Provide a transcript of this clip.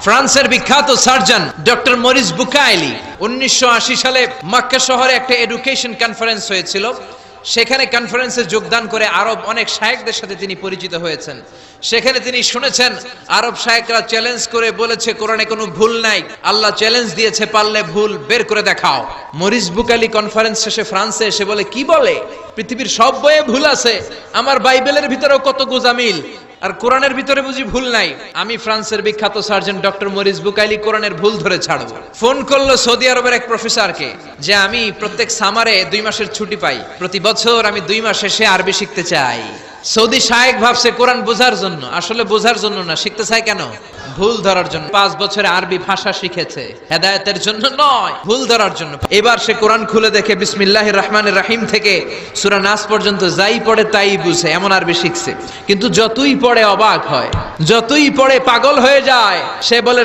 ফ্রান্সের বিখ্যাত surgeon doctor Morris Bucaille 1980 সালে মক্কা শহরে একটা এডুকেশন কনফারেন্স হয়েছিল। সেখানে কনফারেন্সে যোগদান করে আরব অনেক শায়েখদের সাথে তিনি পরিচিত হয়েছেন। সেখানে তিনি শুনেছেন আরব শায়েখরা চ্যালেঞ্জ করে বলেছে কোরআনে কোনো ভুল নাই, আল্লাহ চ্যালেঞ্জ দিয়েছে পারলে ভুল বের করে দেখাও। মরিস বুকাইলি কনফারেন্স শেষে ফ্রান্সে এসে বলে, কি বলে পৃথিবীর সব বইয়ে ভুল আছে, আমার বাইবেলের ভিতরেও কত গোজামিল, আর কোরআনের ভিতরে বুঝি ভুল নাই। আমি ফ্রান্সের বিখ্যাত সার্জন ডক্টর মরিস বুকাইলি কোরআনের ভুল ধরে ছাড়ব। ফোন করলো সৌদি আরবের এক প্রফেসরকে যে আমি প্রত্যেক সামারে 2 মাসের ছুটি পাই, প্রতি বছর আমি 2 মাস এসে আরবি শিখতে চাই। সৌদি শায়েখ ভাবছে কোরআন বোঝার জন্য, আসলে বোঝার জন্য না, শিখতে চায় কেন? ভুল ধরার জন্য। 5 বছরে আরবি ভাষা শিখেছে, হেদায়েতের জন্য নয়, ভুল ধরার জন্য। এবার সে কোরআন খুলে দেখে বিসমিল্লাহির রহমানির রহিম থেকে সূরা নাস পর্যন্ত যাই পড়ে তাই বুঝে, এমন আরবি শিখছে। কিন্তু যতই পড়ে অবাক হয়, যতই পড়ে পাগল হয়ে যায়। সে বলে